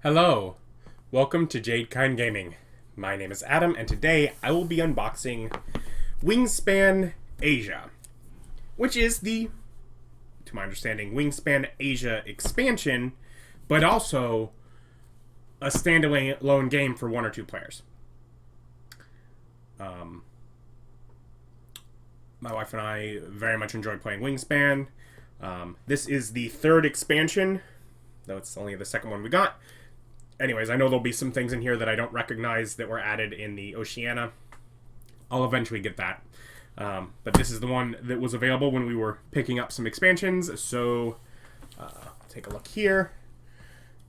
Hello, welcome to Jade Kind Gaming. My name is Adam, and today I will be unboxing Wingspan Asia, which is the, to my understanding, Wingspan Asia expansion, but also a standalone game for one or two players. My wife and I very much enjoy playing Wingspan. This is the third expansion, though it's only the second one we got. Anyways, I know there'll be some things in here that I don't recognize that were added in the Oceania. I'll eventually get that. But this is the one that was available when we were picking up some expansions. So, take a look here.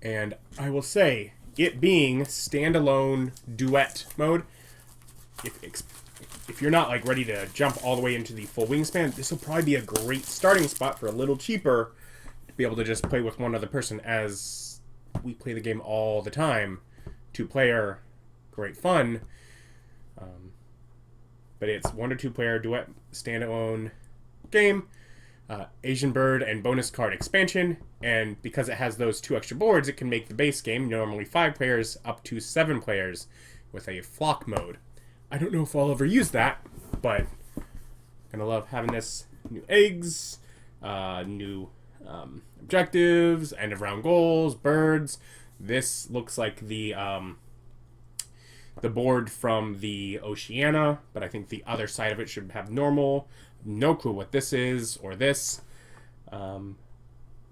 And I will say, it being standalone duet mode, if you're not like ready to jump all the way into the full Wingspan, this will probably be a great starting spot for a little cheaper to be able to just play with one other person, as we play the game all the time. Two-player, great fun. But it's one to two player duet standalone game, Asian Bird and bonus card expansion, and because it has those two extra boards, it can make the base game, normally 5 players, up to 7 players with a flock mode. I don't know if I'll ever use that, but I'm gonna love having this. New eggs, new objectives, end of round goals, birds. This looks like the board from the Oceania, but I think the other side of it should have normal. No clue what this is or this.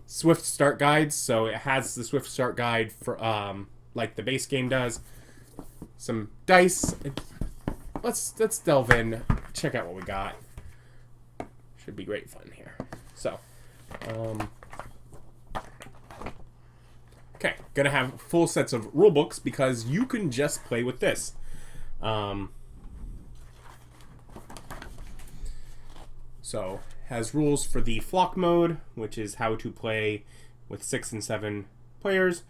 Swift start guides, so it has the swift start guide for like the base game does. Some dice. Let's delve in, check out what we got. Should be great fun here. So, okay, gonna have full sets of rule books because you can just play with this. So, has rules for the flock mode, which is how to play with 6 and 7 players.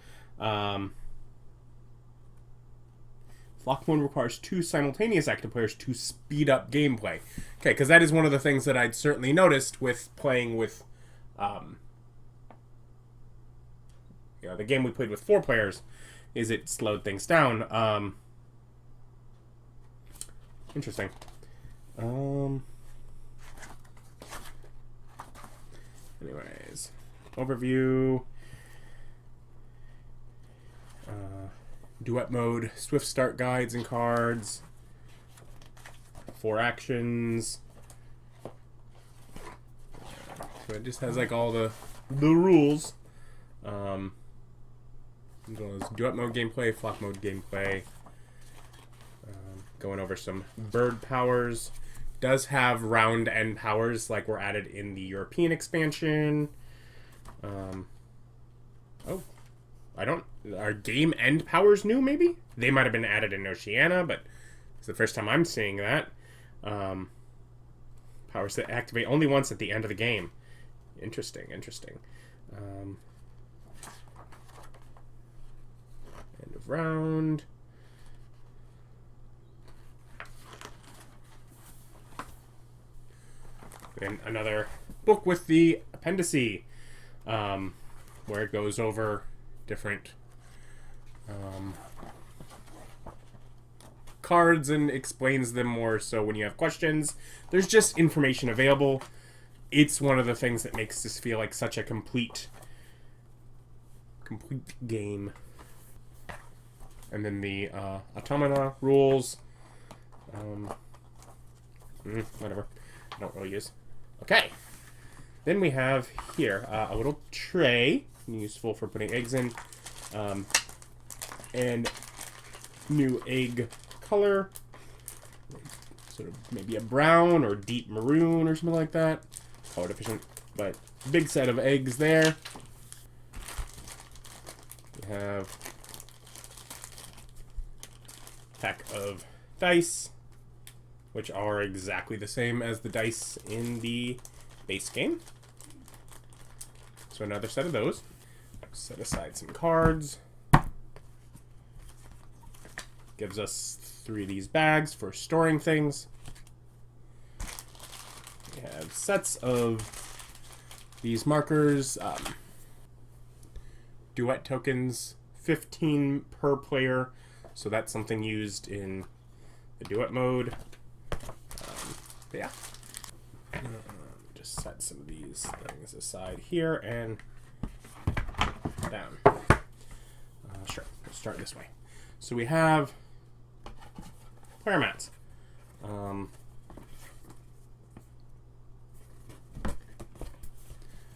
Flock mode requires 2 simultaneous active players to speed up gameplay. Okay, because that is one of the things that I'd certainly noticed with playing with, the game we played with 4 players, is it slowed things down. Interesting. Anyways, overview. Duet mode, swift start guides and cards, 4 actions. So it just has like all the rules. Duet mode gameplay, flock mode gameplay. Going over some bird powers. Does have round end powers like were added in the European expansion. Are game end powers new, maybe? They might have been added in Oceania, but it's the first time I'm seeing that. Powers that activate only once at the end of the game. Interesting. End of round. And another book with the appendice, where it goes over different cards and explains them more, so when you have questions, there's just information available. It's one of the things that makes this feel like such a complete game. And then the automata rules, whatever, I don't really use. Okay, then we have here a little tray, useful for putting eggs in, and new egg color, sort of maybe a brown or deep maroon or something like that. Color deficient, but big set of eggs there. We have a pack of dice, which are exactly the same as the dice in the base game. So another set of those. Set aside some cards. Gives us 3 of these bags for storing things. We have sets of these markers, duet tokens 15 per player, so that's something used in the duet mode. Yeah. Just set some of these things aside here and down. Sure, let's start this way. So we have player mats.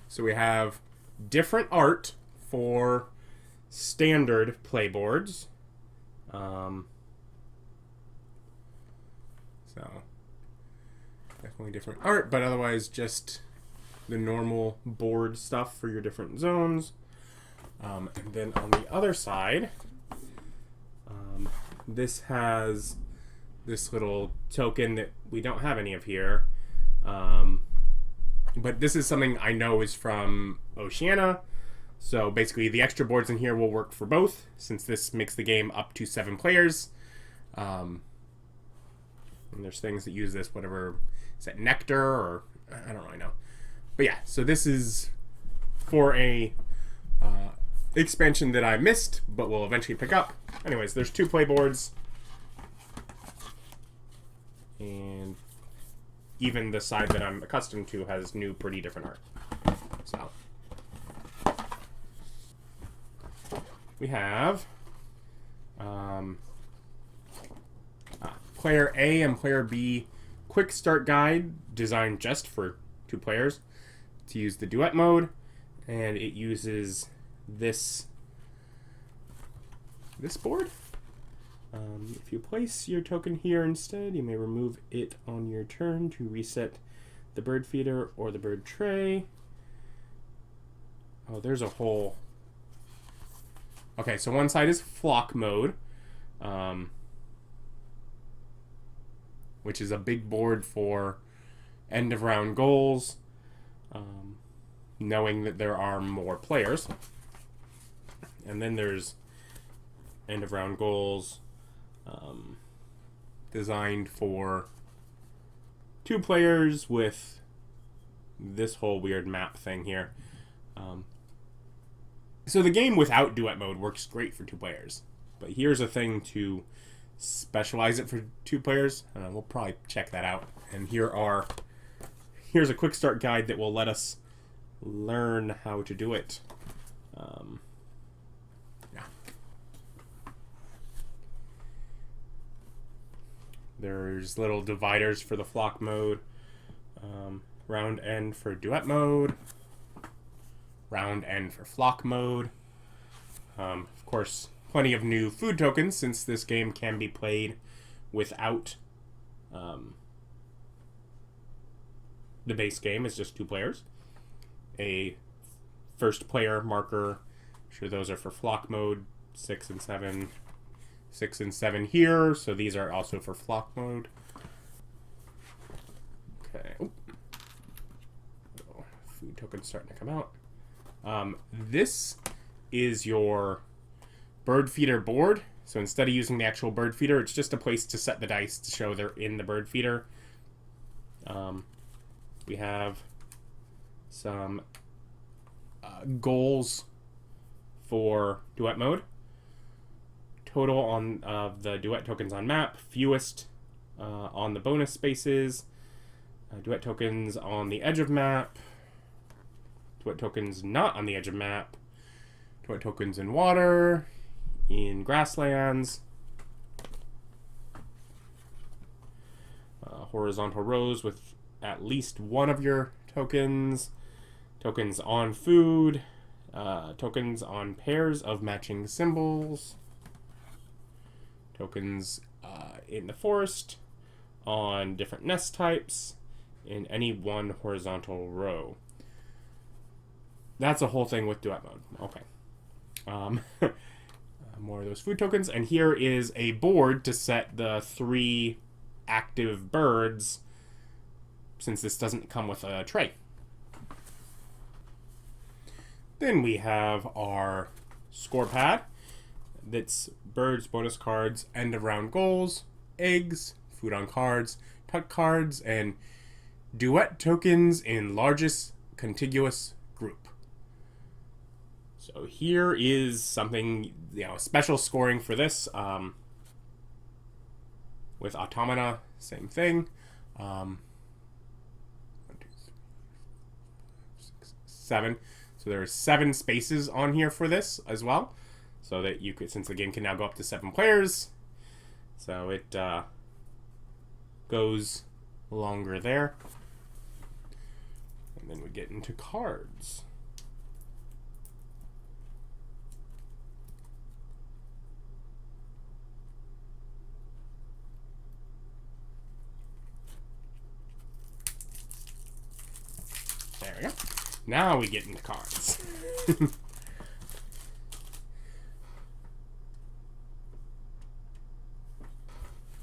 So we have different art for standard playboards. So definitely different art, but otherwise just the normal board stuff for your different zones. And then on the other side, this has this little token that we don't have any of here. But this is something I know is from Oceania. So basically the extra boards in here will work for both, since this makes the game up to 7 players. And there's things that use this, whatever, is that Nectar, or I don't really know. But yeah, so this is for a expansion that I missed, but will eventually pick up. Anyways, there's 2 playboards. And even the side that I'm accustomed to has new, pretty different art. So we have Player A and Player B quick start guide designed just for 2 players to use the duet mode, and it uses this board. If you place your token here instead, you may remove it on your turn to reset the bird feeder or the bird tray. Oh, there's a whole... Okay, so one side is flock mode, which is a big board for end of round goals, knowing that there are more players. And then there's end of round goals designed for 2 players with this whole weird map thing here. So the game without duet mode works great for 2 players. But here's a thing to specialize it for 2 players. We'll probably check that out. And here's a quick start guide that will let us learn how to do it. Yeah. There's little dividers for the flock mode. Round end for duet mode. Round end for flock mode. Of course, plenty of new food tokens, since this game can be played without the base game. It's just 2 players. A first player marker, sure those are for flock mode, 6 and 7. 6 and 7 here, so these are also for flock mode. Okay. Oh, food token's starting to come out. This is your bird feeder board. So instead of using the actual bird feeder, it's just a place to set the dice to show they're in the bird feeder. We have some goals for duet mode. Total on the duet tokens on map, fewest on the bonus spaces, duet tokens on the edge of map, duet tokens not on the edge of map, duet tokens in water, in grasslands, horizontal rows with at least one of your tokens, tokens on food, tokens on pairs of matching symbols, tokens in the forest, on different nest types, in any one horizontal row. That's a whole thing with duet mode. Okay. More of those food tokens. And here is a board to set the 3 active birds, since this doesn't come with a tray. Then we have our score pad. That's birds, bonus cards, end of round goals, eggs, food on cards, tuck cards, and duet tokens in largest contiguous group. So here is something, special scoring for this. With Automata, same thing. 1, 2, 3, 6, 7. So there are 7 spaces on here for this as well. So that you could, since the game can now go up to 7 players. So it goes longer there. And then we get into cards. There we go. Now we get into cards.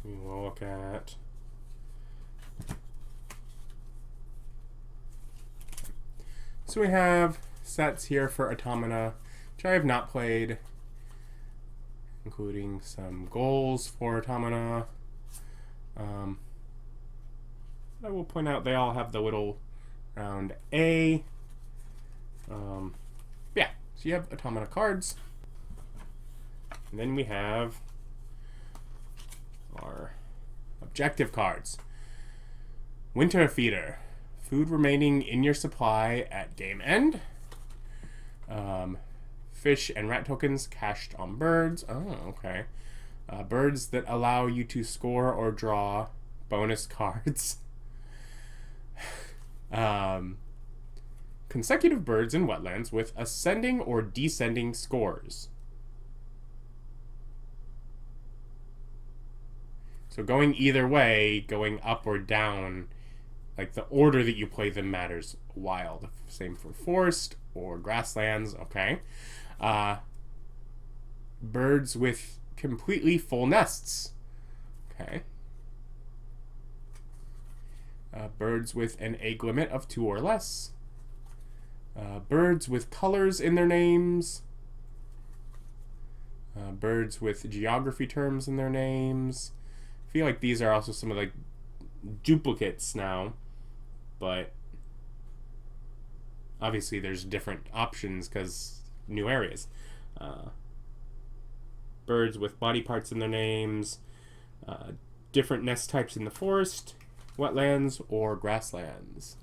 We will look at so we have sets here for Automata, which I have not played, including some goals for Automata. I will point out they all have the little round A. Yeah, so you have Automata cards. And then we have our objective cards. Winter Feeder. Food remaining in your supply at game end. Fish and rat tokens cached on birds. Oh, okay. Birds that allow you to score or draw bonus cards. Consecutive birds in wetlands with ascending or descending scores. So going either way, going up or down, like the order that you play them matters. Wild. Same for forest or grasslands. Okay. Birds with completely full nests. Okay. Birds with an egg limit of 2 or less. Birds with colors in their names. Birds with geography terms in their names. I feel like these are also some of the duplicates now, but obviously there's different options because new areas. Birds with body parts in their names. Different nest types in the forest, wetlands, or grasslands.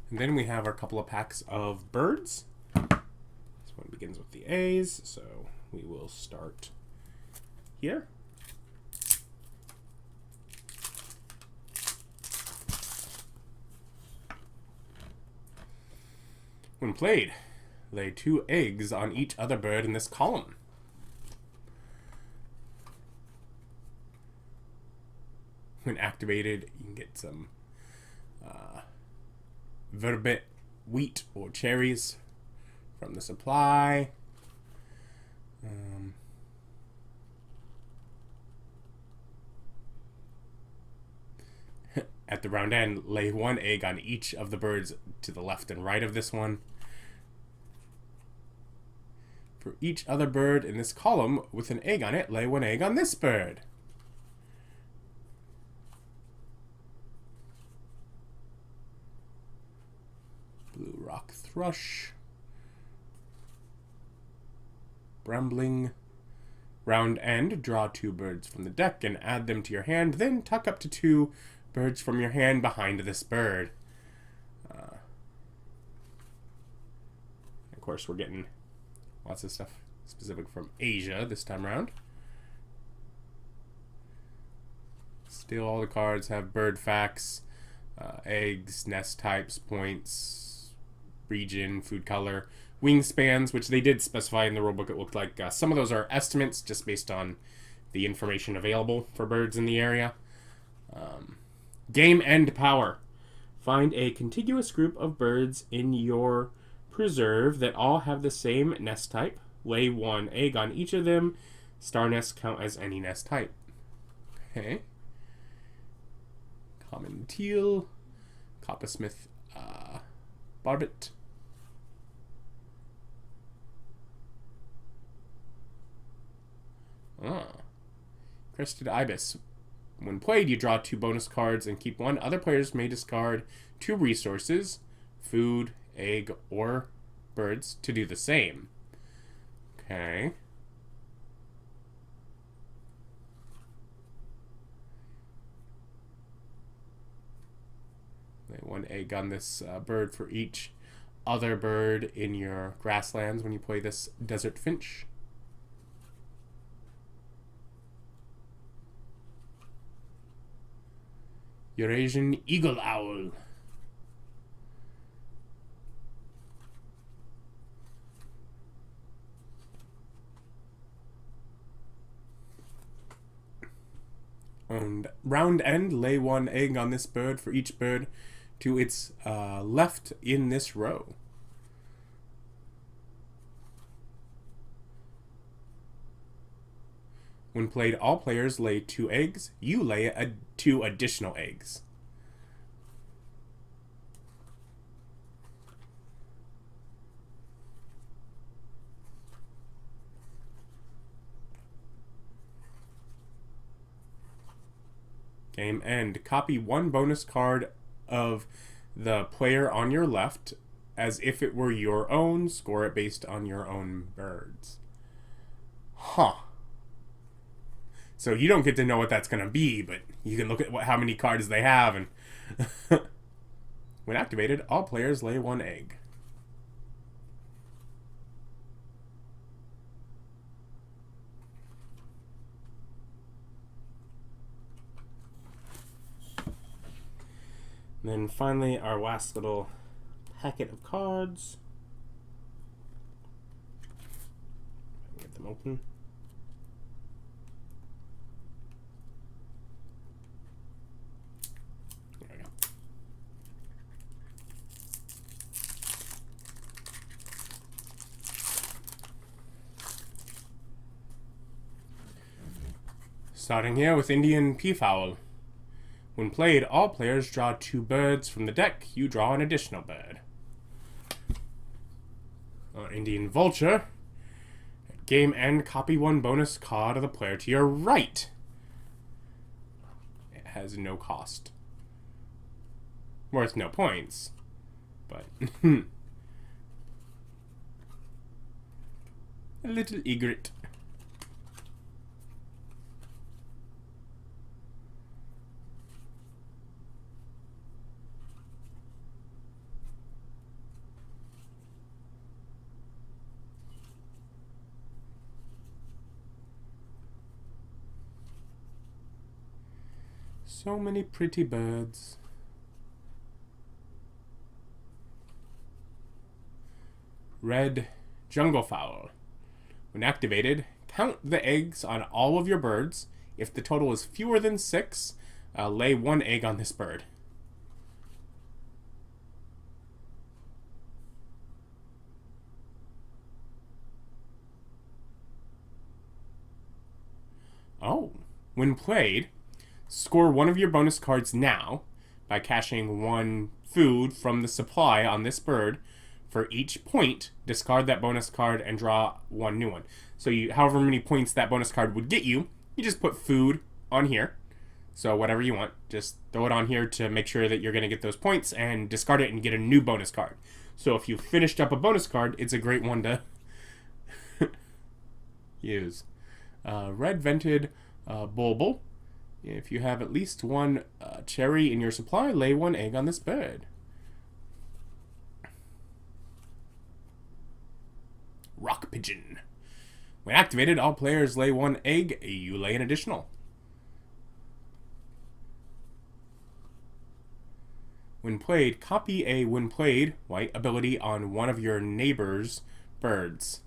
And then we have our couple of packs of birds. This one begins with the A's, so we will start here. When played, lay 2 eggs on each other bird in this column. When activated, you can get some verbit wheat or cherries from the supply. At the round end, lay 1 egg on each of the birds to the left and right of this one. For each other bird in this column with an egg on it, lay 1 egg on this bird. Blue rock thrush. Brambling. Round end, draw 2 birds from the deck and add them to your hand, then tuck up to 2 birds from your hand behind this bird. Of course, we're getting lots of stuff specific from Asia this time around. Still, all the cards have bird facts, eggs, nest types, points, region, food color, wingspans, which they did specify in the rulebook. It looked like some of those are estimates just based on the information available for birds in the area. Game end power. Find a contiguous group of birds in your preserve that all have the same nest type. Lay 1 egg on each of them. Star nests count as any nest type. Okay. Common teal. Coppersmith barbet. Crested ibis. When played, you draw 2 bonus cards and keep 1. Other players may discard 2 resources, food, egg, or birds to do the same. Okay. Lay 1 egg on this bird for each other bird in your grasslands when you play this desert finch. Eurasian eagle owl. And round end, lay 1 egg on this bird for each bird to its left in this row. When played, all players lay 2 eggs. You lay 2 additional eggs. Game end. Copy 1 bonus card of the player on your left as if it were your own. Score it based on your own birds. Huh. So you don't get to know what that's going to be, but you can look at how many cards they have. And when activated, all players lay 1 egg. And then finally, our last little packet of cards. Get them open. There we go. Starting here with Indian peafowl. When played, all players draw 2 birds from the deck. You draw an additional bird. Indian vulture. At game end, copy 1 bonus card of the player to your right. It has no cost. Worth no points. But a little egret. So many pretty birds. Red jungle fowl. When activated, count the eggs on all of your birds. If the total is fewer than 6, lay 1 egg on this bird. Oh, when played, score 1 of your bonus cards now by cashing 1 food from the supply on this bird. For each point, discard that bonus card and draw 1 new one. So however many points that bonus card would get you, you just put food on here. So whatever you want, just throw it on here to make sure that you're going to get those points and discard it and get a new bonus card. So if you finished up a bonus card, it's a great one to use. Red vented bulbul. If you have at least 1 cherry in your supply, lay 1 egg on this bird. Rock pigeon. When activated, all players lay 1 egg. You lay an additional. When played, copy a when played white ability on 1 of your neighbor's birds.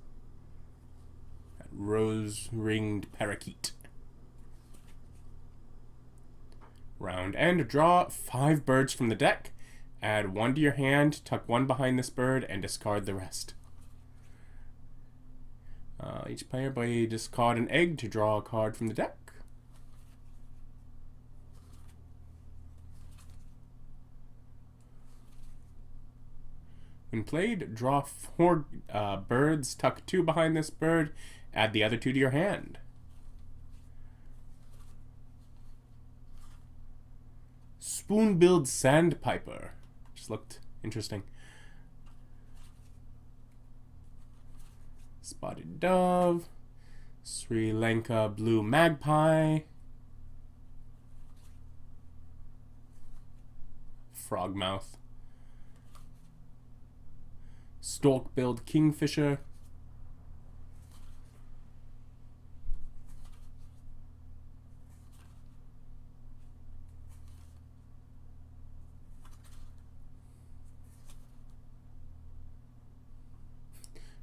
Rose-ringed parakeet. Round end, draw 5 birds from the deck. Add 1 to your hand, tuck 1 behind this bird, and discard the rest. Each player may discard an egg to draw a card from the deck. When played, draw 4 birds, tuck 2 behind this bird, add the other 2 to your hand. Spoon-billed sandpiper. Just looked interesting. Spotted Dove, Sri Lanka Blue Magpie, Frogmouth, Stork-billed Kingfisher,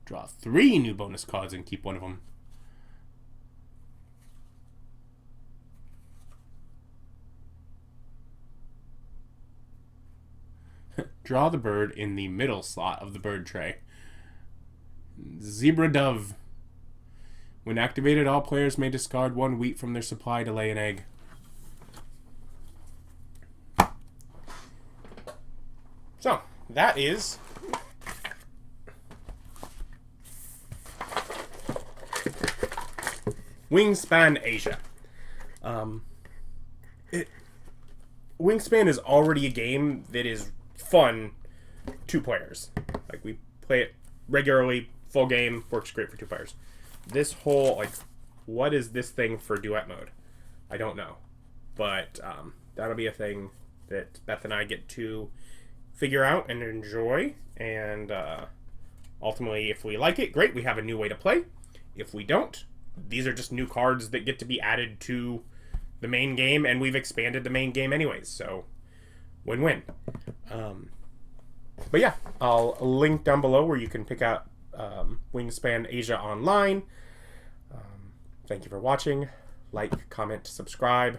draw 3 new bonus cards and keep one of them. Draw the bird in the middle slot of the bird tray. Zebra Dove. When activated, all players may discard 1 wheat from their supply to lay an egg. So, that is Wingspan Asia. Wingspan is already a game that is fun 2 players. Like, we play it regularly, full game, works great for 2 players. This whole, like, what is this thing for duet mode? I don't know. But that'll be a thing that Beth and I get to figure out and enjoy. And ultimately, if we like it, great, we have a new way to play. If we don't, these are just new cards that get to be added to the main game, and we've expanded the main game anyways, so win-win. But yeah, I'll link down below where you can pick out Wingspan Asia online. Thank you for watching. Like, comment, subscribe.